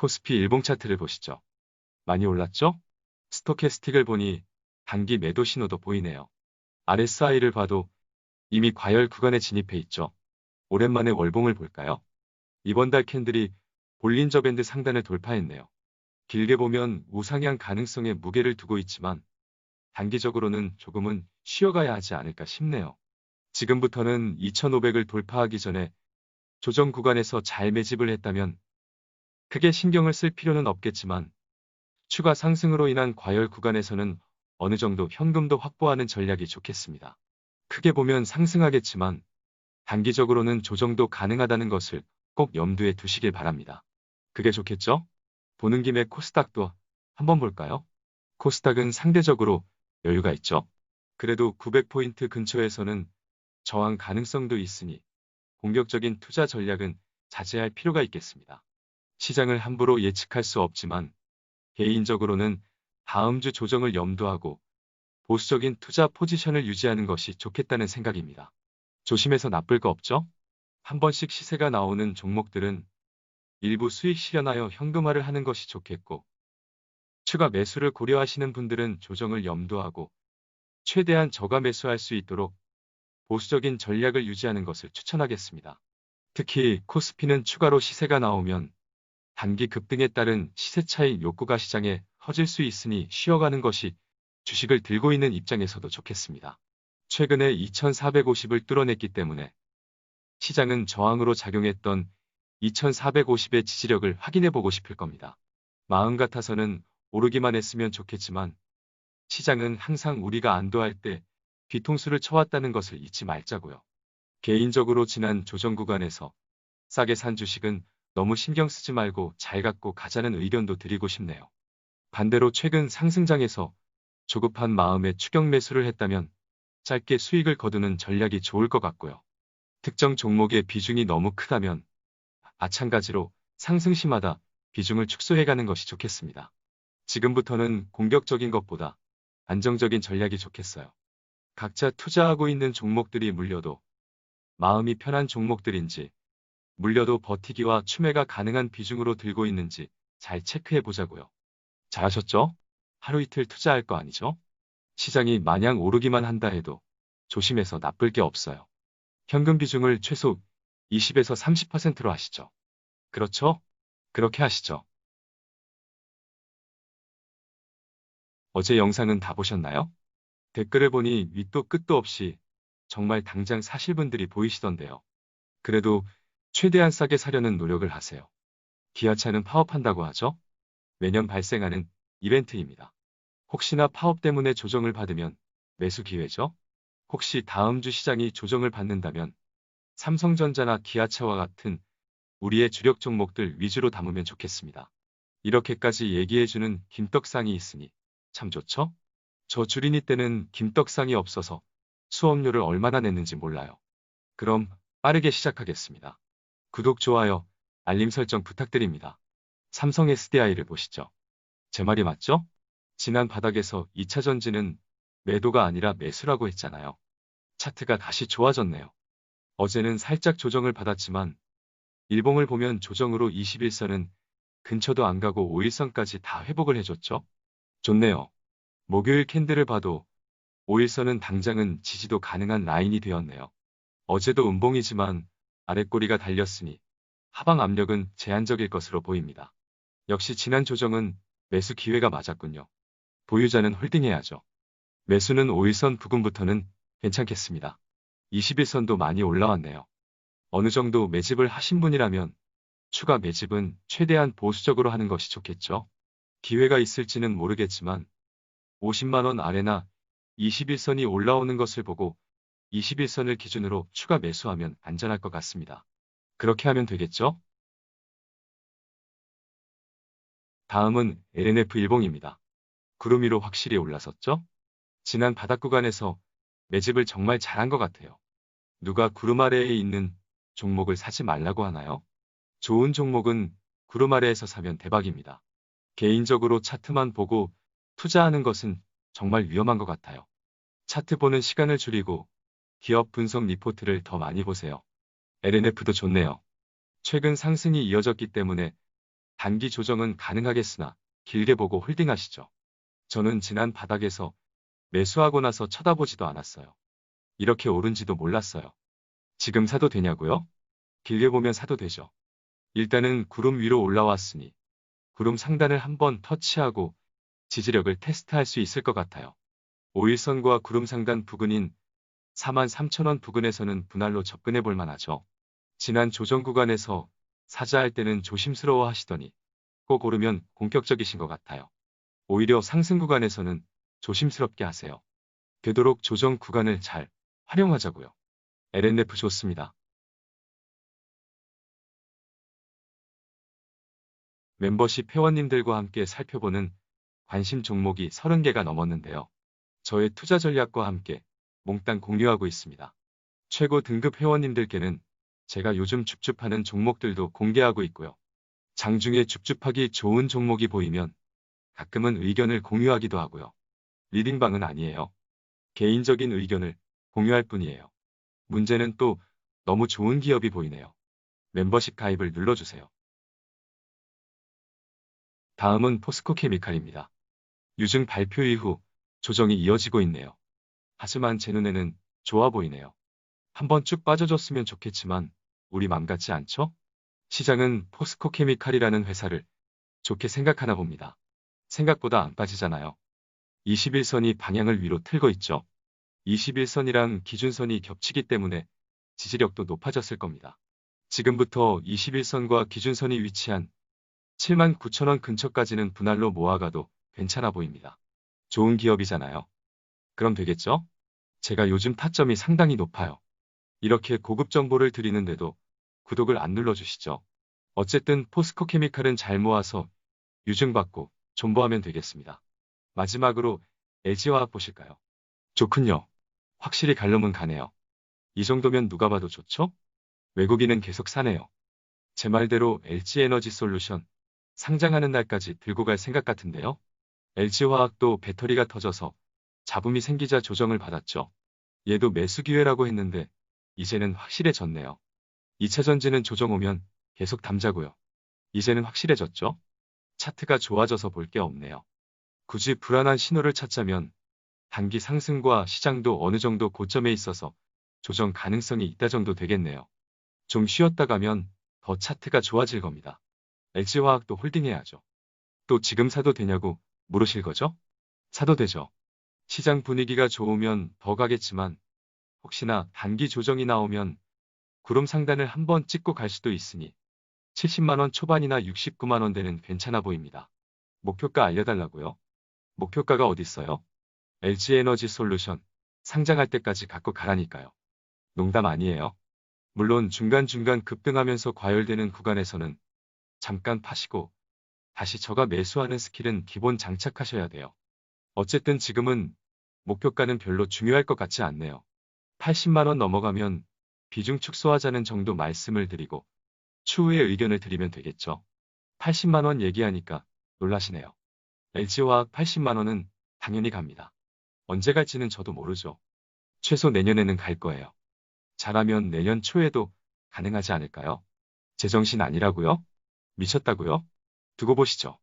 코스피 일봉 차트를 보시죠. 많이 올랐죠? 스토캐스틱을 보니 단기 매도 신호도 보이네요. RSI를 봐도 이미 과열 구간에 진입해 있죠. 오랜만에 월봉을 볼까요? 이번 달 캔들이 볼린저 밴드 상단을 돌파했네요. 길게 보면 우상향 가능성에 무게를 두고 있지만 단기적으로는 조금은 쉬어가야 하지 않을까 싶네요. 지금부터는 2500을 돌파하기 전에 조정 구간에서 잘 매집을 했다면 크게 신경을 쓸 필요는 없겠지만 추가 상승으로 인한 과열 구간에서는 어느 정도 현금도 확보하는 전략이 좋겠습니다. 크게 보면 상승하겠지만 단기적으로는 조정도 가능하다는 것을 꼭 염두에 두시길 바랍니다. 그게 좋겠죠? 보는 김에 코스닥도 한번 볼까요? 코스닥은 상대적으로 여유가 있죠. 그래도 900포인트 근처에서는 저항 가능성도 있으니 공격적인 투자 전략은 자제할 필요가 있겠습니다. 시장을 함부로 예측할 수 없지만 개인적으로는 다음 주 조정을 염두하고 보수적인 투자 포지션을 유지하는 것이 좋겠다는 생각입니다. 조심해서 나쁠 거 없죠? 한 번씩 시세가 나오는 종목들은 일부 수익 실현하여 현금화를 하는 것이 좋겠고 추가 매수를 고려하시는 분들은 조정을 염두하고 최대한 저가 매수할 수 있도록 보수적인 전략을 유지하는 것을 추천하겠습니다. 특히 코스피는 추가로 시세가 나오면 단기 급등에 따른 시세 차익 욕구가 시장에 커질 수 있으니 쉬어가는 것이 주식을 들고 있는 입장에서도 좋겠습니다. 최근에 2450을 뚫어냈기 때문에 시장은 저항으로 작용했던 2450의 지지력을 확인해 보고 싶을 겁니다. 마음 같아서는 오르기만 했으면 좋겠지만 시장은 항상 우리가 안도할 때 뒤통수를 쳐왔다는 것을 잊지 말자고요. 개인적으로 지난 조정 구간에서 싸게 산 주식은 너무 신경 쓰지 말고 잘 갖고 가자는 의견도 드리고 싶네요. 반대로 최근 상승장에서 조급한 마음에 추격 매수를 했다면 짧게 수익을 거두는 전략이 좋을 것 같고요. 특정 종목의 비중이 너무 크다면 마찬가지로 상승시마다 비중을 축소해가는 것이 좋겠습니다. 지금부터는 공격적인 것보다 안정적인 전략이 좋겠어요. 각자 투자하고 있는 종목들이 물려도 마음이 편한 종목들인지 물려도 버티기와 추매가 가능한 비중으로 들고 있는지 잘 체크해 보자고요. 잘하셨죠? 하루 이틀 투자할 거 아니죠? 시장이 마냥 오르기만 한다 해도 조심해서 나쁠 게 없어요. 현금 비중을 최소 20에서 30%로 하시죠. 그렇죠? 그렇게 하시죠. 어제 영상은 다 보셨나요? 댓글을 보니 밑도 끝도 없이 정말 당장 사실 분들이 보이시던데요. 그래도 최대한 싸게 사려는 노력을 하세요. 기아차는 파업한다고 하죠? 매년 발생하는 이벤트입니다. 혹시나 파업 때문에 조정을 받으면 매수 기회죠? 혹시 다음 주 시장이 조정을 받는다면 삼성전자나 기아차와 같은 우리의 주력 종목들 위주로 담으면 좋겠습니다. 이렇게까지 얘기해주는 김떡상이 있으니 참 좋죠? 저 주린이 때는 김떡상이 없어서 수업료를 얼마나 냈는지 몰라요. 그럼 빠르게 시작하겠습니다. 구독, 좋아요, 알림 설정 부탁드립니다. 삼성 SDI를 보시죠. 제 말이 맞죠? 지난 바닥에서 2차 전지는 매도가 아니라 매수라고 했잖아요. 차트가 다시 좋아졌네요. 어제는 살짝 조정을 받았지만 일봉을 보면 조정으로 21선은 근처도 안 가고 5일선까지 다 회복을 해줬죠? 좋네요. 목요일 캔들을 봐도 5일선은 당장은 지지도 가능한 라인이 되었네요. 어제도 음봉이지만 아랫꼬리가 달렸으니 하방 압력은 제한적일 것으로 보입니다. 역시 지난 조정은 매수 기회가 맞았군요. 보유자는 홀딩해야죠. 매수는 5일선 부근부터는 괜찮겠습니다. 21선도 많이 올라왔네요. 어느 정도 매집을 하신 분이라면 추가 매집은 최대한 보수적으로 하는 것이 좋겠죠. 기회가 있을지는 모르겠지만 50만원 아래나 21선이 올라오는 것을 보고 21선을 기준으로 추가 매수하면 안전할 것 같습니다. 그렇게 하면 되겠죠? 다음은 LNF 일봉입니다. 구름 위로 확실히 올라섰죠? 지난 바닥 구간에서 매집을 정말 잘한 것 같아요. 누가 구름 아래에 있는 종목을 사지 말라고 하나요? 좋은 종목은 구름 아래에서 사면 대박입니다. 개인적으로 차트만 보고 투자하는 것은 정말 위험한 것 같아요. 차트 보는 시간을 줄이고 기업 분석 리포트를 더 많이 보세요. LNF도 좋네요. 최근 상승이 이어졌기 때문에 단기 조정은 가능하겠으나 길게 보고 홀딩하시죠. 저는 지난 바닥에서 매수하고 나서 쳐다보지도 않았어요. 이렇게 오른지도 몰랐어요. 지금 사도 되냐고요? 길게 보면 사도 되죠. 일단은 구름 위로 올라왔으니 구름 상단을 한번 터치하고 지지력을 테스트할 수 있을 것 같아요. 5일선과 구름 상단 부근인 43,000원 부근에서는 분할로 접근해 볼 만하죠. 지난 조정 구간에서 사자할 때는 조심스러워 하시더니 꼭 오르면 공격적이신 것 같아요. 오히려 상승 구간에서는 조심스럽게 하세요. 되도록 조정 구간을 잘 활용하자고요. LNF 좋습니다. 멤버십 회원님들과 함께 살펴보는 관심 종목이 30개가 넘었는데요. 저의 투자 전략과 함께 몽땅 공유하고 있습니다. 최고 등급 회원님들께는 제가 요즘 줍줍하는 종목들도 공개하고 있고요. 장중에 줍줍하기 좋은 종목이 보이면 가끔은 의견을 공유하기도 하고요. 리딩방은 아니에요. 개인적인 의견을 공유할 뿐이에요. 문제는 또 너무 좋은 기업이 보이네요. 멤버십 가입을 눌러주세요. 다음은 포스코 케미칼입니다. 유증 발표 이후 조정이 이어지고 있네요. 하지만 제 눈에는 좋아 보이네요. 한번 쭉 빠져줬으면 좋겠지만 우리 맘 같지 않죠? 시장은 포스코 케미칼이라는 회사를 좋게 생각하나 봅니다. 생각보다 안 빠지잖아요. 21선이 방향을 위로 틀고 있죠. 21선이랑 기준선이 겹치기 때문에 지지력도 높아졌을 겁니다. 지금부터 21선과 기준선이 위치한 79,000원 근처까지는 분할로 모아가도 괜찮아 보입니다. 좋은 기업이잖아요. 그럼 되겠죠? 제가 요즘 타점이 상당히 높아요. 이렇게 고급 정보를 드리는데도 구독을 안 눌러주시죠. 어쨌든 포스코 케미칼은 잘 모아서 유증받고 존버하면 되겠습니다. 마지막으로 LG화학 보실까요? 좋군요. 확실히 갈 놈은 가네요. 이 정도면 누가 봐도 좋죠? 외국인은 계속 사네요. 제 말대로 LG에너지솔루션 상장하는 날까지 들고 갈 생각 같은데요. LG화학도 배터리가 터져서 잡음이 생기자 조정을 받았죠. 얘도 매수 기회라고 했는데 이제는 확실해졌네요. 2차전지는 조정 오면 계속 담자고요. 이제는 확실해졌죠? 차트가 좋아져서 볼 게 없네요. 굳이 불안한 신호를 찾자면 단기 상승과 시장도 어느 정도 고점에 있어서 조정 가능성이 있다 정도 되겠네요. 좀 쉬었다 가면 더 차트가 좋아질 겁니다. LG화학도 홀딩해야죠. 또 지금 사도 되냐고 물으실 거죠? 사도 되죠. 시장 분위기가 좋으면 더 가겠지만 혹시나 단기 조정이 나오면 구름 상단을 한번 찍고 갈 수도 있으니 70만원 초반이나 69만원대는 괜찮아 보입니다. 목표가 알려달라고요? 목표가가 어딨어요? LG에너지솔루션 상장할 때까지 갖고 가라니까요. 농담 아니에요. 물론 중간중간 급등하면서 과열되는 구간에서는 잠깐 파시고 다시 저가 매수하는 스킬은 기본 장착하셔야 돼요. 어쨌든 지금은 목표가는 별로 중요할 것 같지 않네요. 80만원 넘어가면 비중 축소하자는 정도 말씀을 드리고 추후에 의견을 드리면 되겠죠. 80만원 얘기하니까 놀라시네요. LG화학 80만원은 당연히 갑니다. 언제 갈지는 저도 모르죠. 최소 내년에는 갈 거예요. 잘하면 내년 초에도 가능하지 않을까요? 제정신 아니라고요? 미쳤다고요? 두고 보시죠.